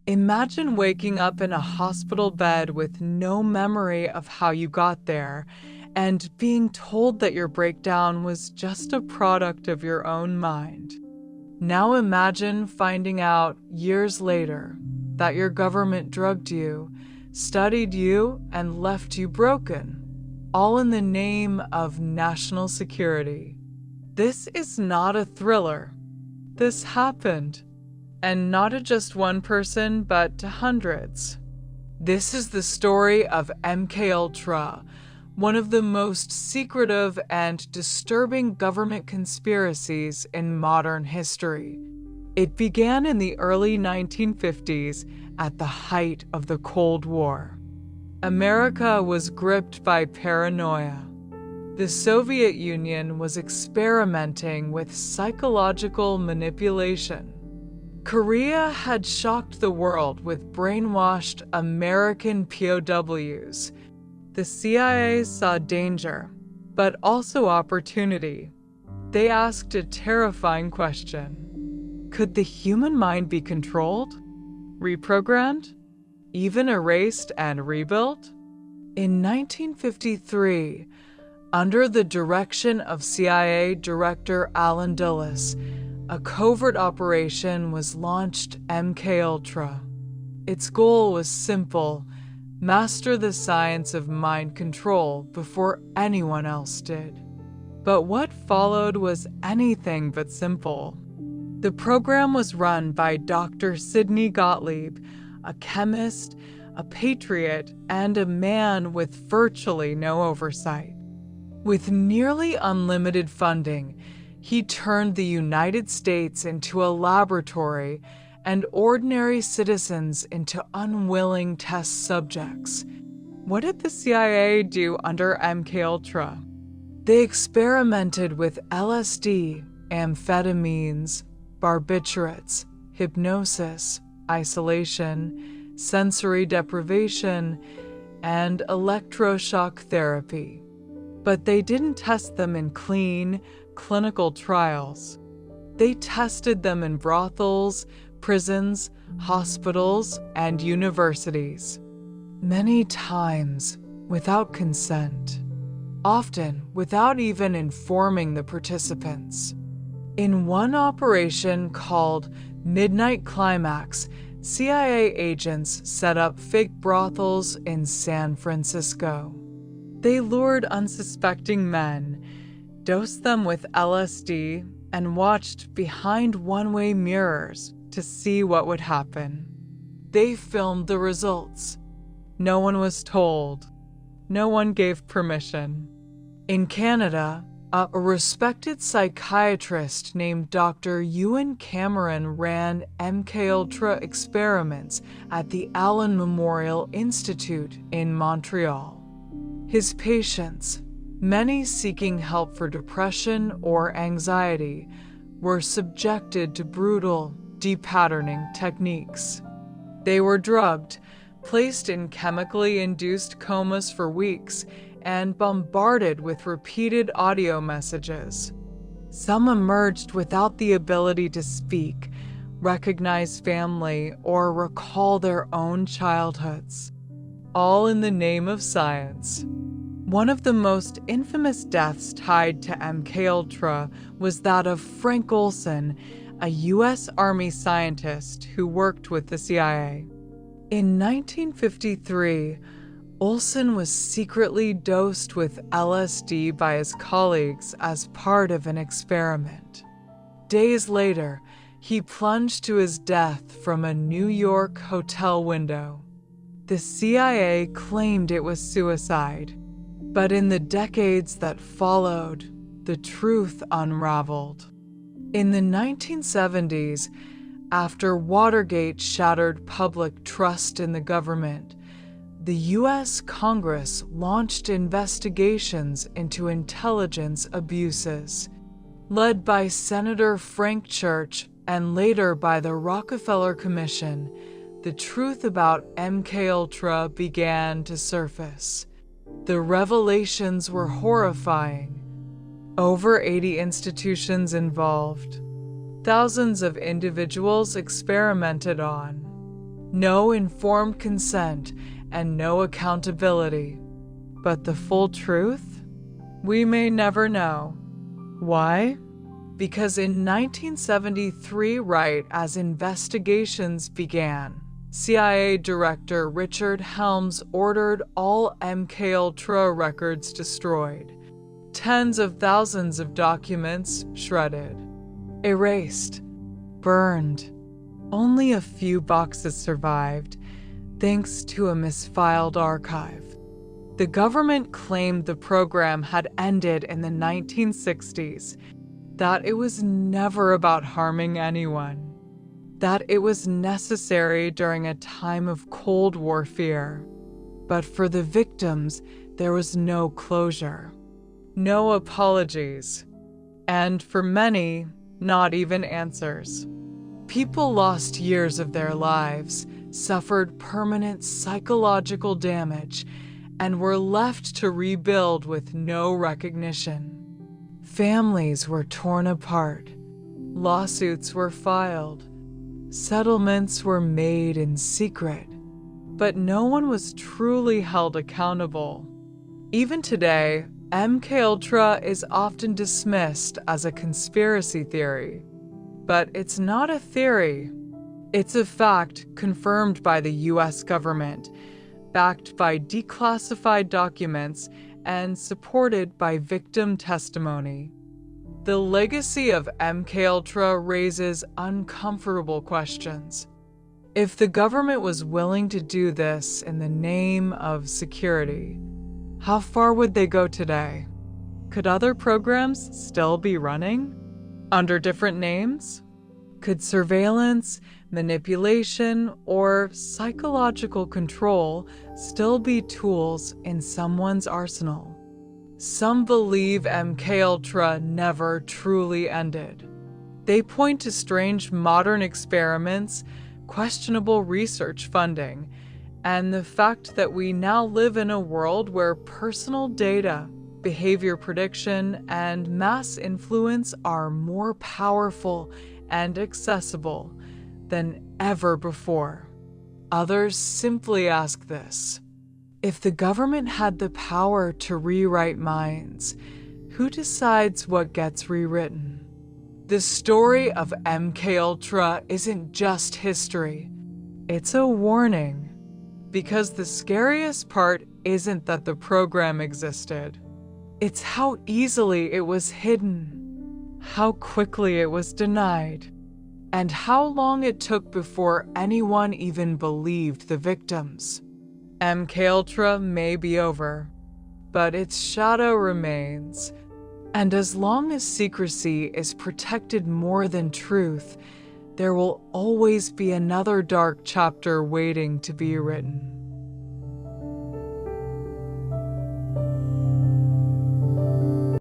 Imagine waking up in a hospital bed with no memory of how you got there and being told that your breakdown was just a product of your own mind. Now imagine finding out years later that your government drugged you, studied you, and left you broken, all in the name of national security. This is not a thriller. This happened. And not to just one person, but to hundreds. This is the story of MKUltra, one of the most secretive and disturbing government conspiracies in modern history. It began in the early 1950s at the height of the Cold War. America was gripped by paranoia. The Soviet Union was experimenting with psychological manipulation. Korea had shocked the world with brainwashed American POWs. The CIA saw danger, but also opportunity. They asked a terrifying question. Could the human mind be controlled, reprogrammed, even erased and rebuilt? In 1953, under the direction of CIA Director Allen Dulles, a covert operation was launched, MKUltra. Its goal was simple: master the science of mind control before anyone else did. But what followed was anything but simple. The program was run by Dr. Sidney Gottlieb, a chemist, a patriot, and a man with virtually no oversight. With nearly unlimited funding, he turned the United States into a laboratory and ordinary citizens into unwilling test subjects. What did the CIA do under MKUltra? They experimented with LSD, amphetamines, barbiturates, hypnosis, isolation, sensory deprivation, and electroshock therapy. But they didn't test them in clean, clinical trials. They tested them in brothels, prisons, hospitals, and universities. Many times without consent, often without even informing the participants. In one operation called Midnight Climax, CIA agents set up fake brothels in San Francisco. They lured unsuspecting men, dosed them with LSD, and watched behind one-way mirrors to see what would happen. They filmed the results. No one was told. No one gave permission. In Canada, a respected psychiatrist named Dr. Ewan Cameron ran MKUltra experiments at the Allen Memorial Institute in Montreal. His patients, many seeking help for depression or anxiety, were subjected to brutal depatterning techniques. They were drugged, placed in chemically induced comas for weeks, and bombarded with repeated audio messages. Some emerged without the ability to speak, recognize family, or recall their own childhoods, all in the name of science. One of the most infamous deaths tied to MKUltra was that of Frank Olson, a U.S. Army scientist who worked with the CIA. In 1953, Olson was secretly dosed with LSD by his colleagues as part of an experiment. Days later, he plunged to his death from a New York hotel window. The CIA claimed it was suicide, but in the decades that followed, the truth unraveled. In the 1970s, after Watergate shattered public trust in the government, the U.S. Congress launched investigations into intelligence abuses. Led by Senator Frank Church and later by the Rockefeller Commission, the truth about MKUltra began to surface. The revelations were horrifying. Over 80 institutions involved. Thousands of individuals experimented on. No informed consent and no accountability. But the full truth? We may never know. Why? Because in 1973, right as investigations began, CIA Director Richard Helms ordered all MKUltra records destroyed, tens of thousands of documents shredded, erased, burned. Only a few boxes survived, thanks to a misfiled archive. The government claimed the program had ended in the 1960s, that it was never about harming anyone, that it was necessary during a time of Cold War fear. But for the victims, there was no closure, no apologies, and for many, not even answers. People lost years of their lives, suffered permanent psychological damage, and were left to rebuild with no recognition. Families were torn apart, lawsuits were filed, settlements were made in secret, but no one was truly held accountable. Even today, MKUltra is often dismissed as a conspiracy theory, but it's not a theory. It's a fact confirmed by the US government, backed by declassified documents, and supported by victim testimony. The legacy of MKUltra raises uncomfortable questions. If the government was willing to do this in the name of security, how far would they go today? Could other programs still be running? Under different names? Could surveillance, manipulation, or psychological control still be tools in someone's arsenal? Some believe MKUltra never truly ended. They point to strange modern experiments, questionable research funding, and the fact that we now live in a world where personal data, behavior prediction, and mass influence are more powerful and accessible than ever before. Others simply ask this: if the government had the power to rewrite minds, who decides what gets rewritten? The story of MKUltra isn't just history, it's a warning. Because the scariest part isn't that the program existed, it's how easily it was hidden, how quickly it was denied, and how long it took before anyone even believed the victims. MKUltra may be over, but its shadow remains. And as long as secrecy is protected more than truth, there will always be another dark chapter waiting to be written.